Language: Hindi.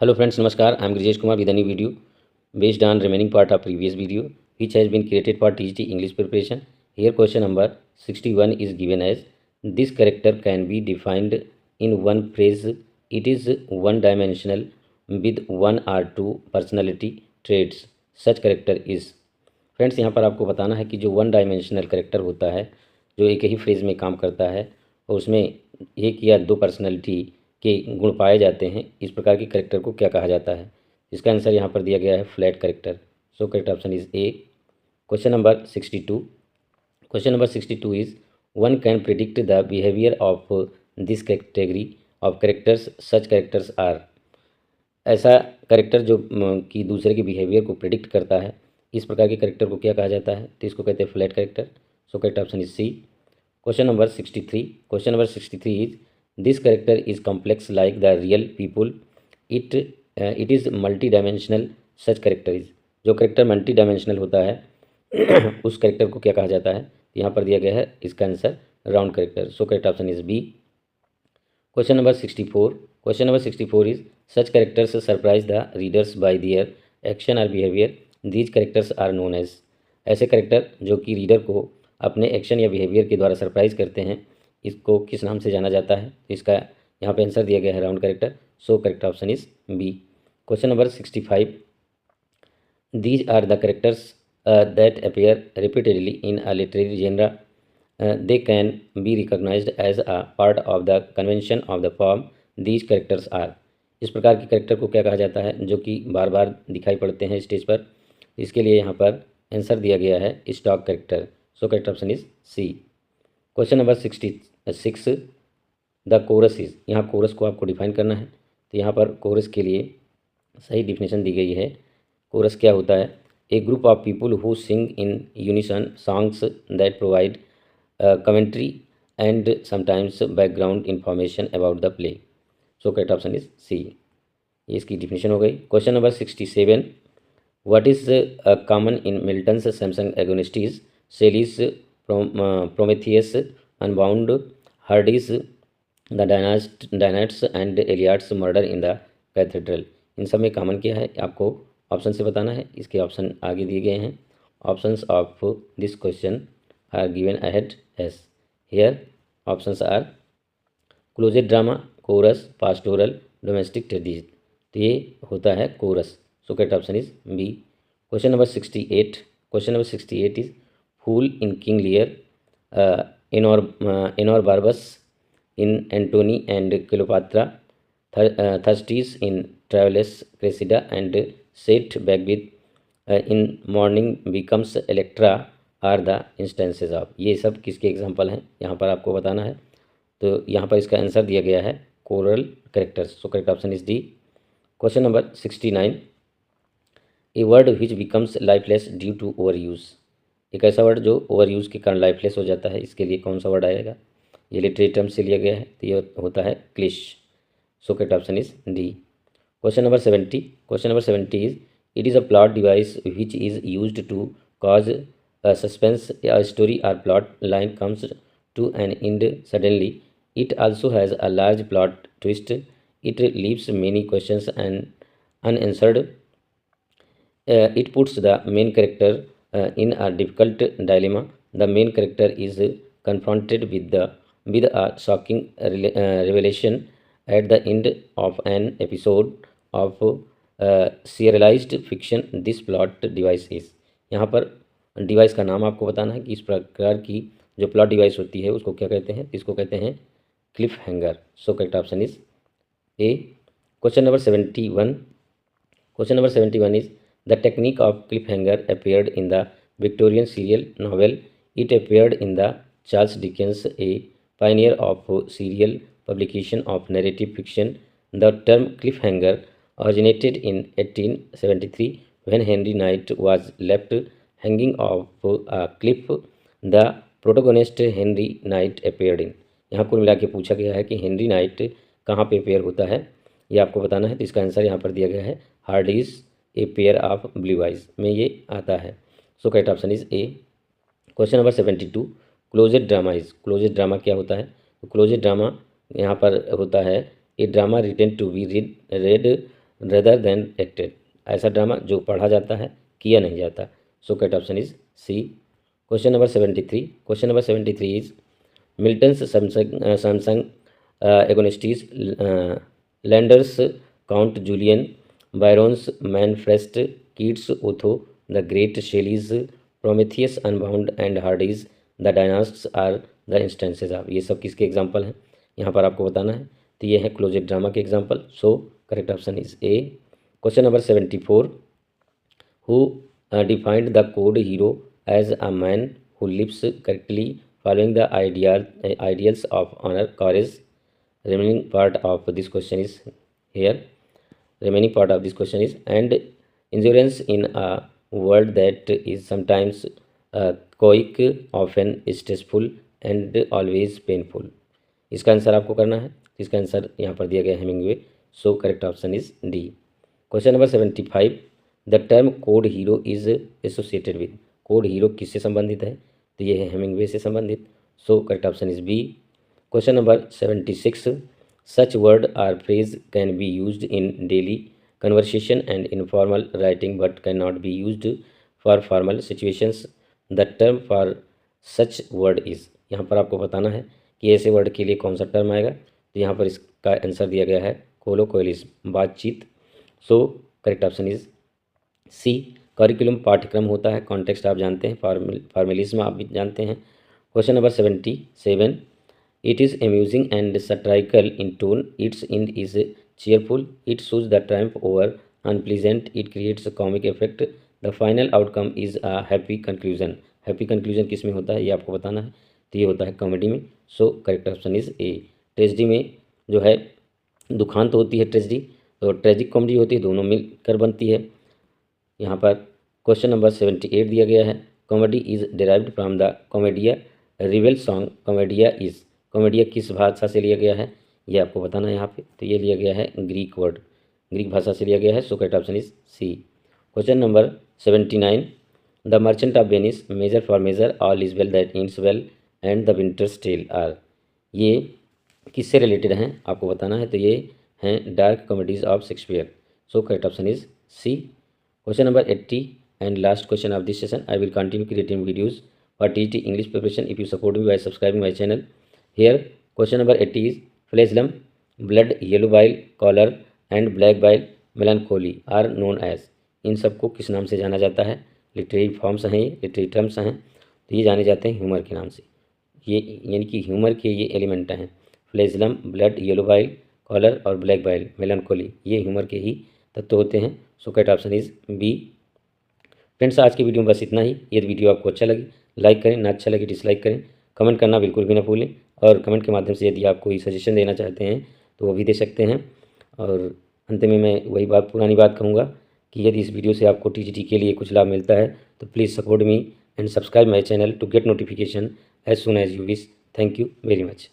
Hello friends, Namaskar. I am Grijesh Kumar with a new video based on remaining part of previous video which has been created for TGT English preparation. Here question number 61 is given as this character can be defined in one phrase. It is one dimensional with one or two personality traits. Such character is. Friends यहाँ पर आपको बताना है कि जो वन डायमेंशनल करेक्टर होता है जो एक ही फ्रेज में काम करता है और उसमें एक या दो पर्सनैलिटी के गुण पाए जाते हैं, इस प्रकार के करेक्टर को क्या कहा जाता है। इसका आंसर यहाँ पर दिया गया है flat character. So correct option is A. Question number 62। Question number 62 is one can predict the behaviour of this category of characters. Such characters are. ऐसा करेक्टर जो कि दूसरे के बिहेवियर को प्रिडिक्ट करता है, इस प्रकार के करेक्टर को क्या कहा जाता है, तो इसको कहते हैं flat character. So correct option is C. Question number 63। Question number 63 is this character is complex like the real people. It is multi dimensional. Such character is. जो करेक्टर मल्टी डायमेंशनल होता है उस करेक्टर को क्या कहा जाता है, यहाँ पर दिया गया है इसका answer round character. So correct option is B. Question number 64। Question number 64 is such characters surprise the readers by their action और behaviour. These characters are known as. ऐसे करेक्टर जो कि रीडर को अपने एक्शन या बिहेवियर के द्वारा सरप्राइज करते हैं, इसको किस नाम से जाना जाता है। इसका यहाँ पे आंसर दिया गया है round character. So correct option is B. Question number 65। These are the characters that appear repeatedly in a literary genre. they can be recognized as a part of the convention of the form these characters are। इस प्रकार के करेक्टर को क्या कहा जाता है जो कि बार बार दिखाई पड़ते हैं स्टेज पर। इसके लिए यहाँ पर आंसर दिया गया है stock character. So correct option is C. Question number 66। The chorus is. यहाँ कोरस को आपको डिफाइन करना है, तो यहाँ पर कोरस के लिए सही डिफिनेशन दी गई है। कोरस क्या होता है, a group of people who sing in unison songs that provide commentary and sometimes background information about the play। so correct option is C। ये इसकी डिफिनेशन हो गई। Question number 67। What is common in Milton's Samson Agonistes Shelley's Prometheus unbound Hardy's the Dynasts and Eliot's murder in the cathedral. इन सब में कॉमन क्या है आपको ऑप्शन से बताना है। इसके ऑप्शन आगे दिए गए हैं। Options of this question are given ahead as here options are closet drama, chorus, pastoral, domestic tragedy। तो ये होता है chorus. So correct option is B. Question number 68। Question number 68 is fool in King Lear, Enobarbus in Antony and Cleopatra, Thersites in Troilus Cressida and Seth Beckwith in mourning becomes Electra are the instances of. ये सब किसके एग्जाम्पल हैं यहाँ पर आपको बताना है। तो यहाँ पर इसका आंसर दिया गया है choral characters. So correct option is D. Question number 69। A word which becomes lifeless due to over use. एक ऐसा वर्ड जो ओवर यूज़ के कारण लाइफलेस हो जाता है, इसके लिए कौन सा वर्ड आएगा। ये लिटरेरी टर्म से लिया गया है, तो ये होता है cliche. So correct option is D. Question number 70। Question number 70 is it is a plot device which is used to cause suspense। A story or plot line comes to an end suddenly। It also has a large plot twist। It leaves many questions and unanswered। It puts the main character in a difficult dilemma। The main character is confronted with a shocking revelation at the end of an episode of serialized fiction। This plot device is। यहाँ पर डिवाइस का नाम आपको बताना है कि इस प्रकार की जो प्लॉट डिवाइस होती है उसको क्या कहते हैं। इसको कहते हैं Cliff hanger. So correct option is A. Question number 71। Question number 71 is the technique of Cliff hanger appeared in the Victorian serial novel. It appeared in the Charles Dickens, A Pioneer of serial publication of narrative fiction. The term Cliff hanger originated in 1873 when Henry Knight was left hanging off a cliff। The protagonist Henry Knight appeared in। यहाँ कुल मिला के पूछा गया है कि हेनरी नाइट कहाँ पे अपेयर होता है, ये आपको बताना है। तो इसका आंसर यहाँ पर दिया गया है Hardy's a pair of blue eyes में ये आता है। So correct option is A. Question number 72। Closed drama is. Closed drama क्या होता है, तो क्लोजेड ड्रामा यहाँ पर होता है a drama written to be read rather than acted, ऐसा ड्रामा जो पढ़ा जाता है, किया नहीं जाता। So correct option is C. Question number 73, question number 73 is Milton's Samson Agonistes Landor's Count Julian Byron's Manfred Keats's Otho the Great Shelley's Prometheus unbound and Hardy's the Dynasts are the instances of. ये सब किसके एग्जाम्पल हैं यहाँ पर आपको बताना है। तो ये है क्लोजेट ड्रामा के example. So correct option is A. Question number 74, who defined the code hero as a man who lives correctly following the ideals of honor, courage. Remaining part of this question is here. Remaining part of this question is and endurance in a world that is sometimes quick, often stressful and always painful. इसका आंसर आपको करना है। इसका आंसर यहाँ पर दिया गया है Hemingway. So correct option is D. Question number 75, the term code hero is associated with. Code hero किससे संबंधित है? तो ये है हेमिंगवे से संबंधित। So correct option is B. Question number 76, such word or phrase can be used in daily conversation and informal writing but can not be used for formal situations. The term for such word is. यहाँ पर आपको बताना है कि ऐसे वर्ड के लिए कौन सा टर्म आएगा। तो यहाँ पर इसका आंसर दिया गया है कोलोक्वियलिज्म, बातचीत। So correct option is C. Curriculum पाठ्यक्रम होता है, कॉन्टेक्स्ट आप जानते हैं, फॉर्मलिज्म आप भी जानते हैं। Question number 77, it is amusing and satirical in tone, its end is cheerful, it shows the triumph over unpleasant, it creates comic effect, the final outcome is a happy conclusion. Happy conclusion किस में होता है ये आपको बताना है। तो ये होता है कॉमेडी में। सो correct option is A. Tragedy में जो है दुखांत होती है ट्रेजिडी, तो ट्रेजिक कॉमेडी होती है, दोनों मिलकर बनती है। यहाँ पर क्वेश्चन नंबर 78 दिया गया है, comedy is derived from the comedia revel song, comedia is. Comedia किस भाषा से लिया गया है ये आपको बताना है यहाँ पे। तो ये लिया गया है ग्रीक वर्ड, ग्रीक भाषा से लिया गया है। So correct option is C. Question number 79, the merchant of Venice, measure for measure, all is well that ends well and the winter's tale are. ये किससे रिलेटेड हैं आपको बताना है। तो ये हैं dark comedies of Shakespeare. So correct option is C. Question number 80 and last question of this session. I will continue creating videos for TET English preparation if you support me by subscribing my channel. Here question number 80 is flagellum, blood, yellow bile, choler and black bile melancholy are known as। इन सबको किस नाम से जाना जाता है? लिटरेरी फॉर्म्स हैं, लिटरेरी टर्म्स हैं। तो ये जाने जाते हैं ह्यूमर के नाम से। ये यानी कि ह्यूमर के ये एलिमेंट हैं, flagellum, blood, yellow bile, choler और ब्लैक बाइल, मेलानकोली, ये ह्यूमर के ही तत्व होते हैं। So correct option is B. Friends आज की वीडियो में बस इतना ही। यदि वीडियो आपको अच्छा लगे लाइक करें, ना अच्छा लगे डिसलाइक करें, कमेंट करना बिल्कुल भी ना भूलें। और कमेंट के माध्यम से यदि आप कोई सजेशन देना चाहते हैं तो वो भी दे सकते हैं। और अंत में मैं वही पुरानी बात कहूँगा कि यदि इस वीडियो से आपको टीजीटी के लिए कुछ लाभ मिलता है तो please support me and subscribe my channel to get notification as soon as you wish. Thank you very much.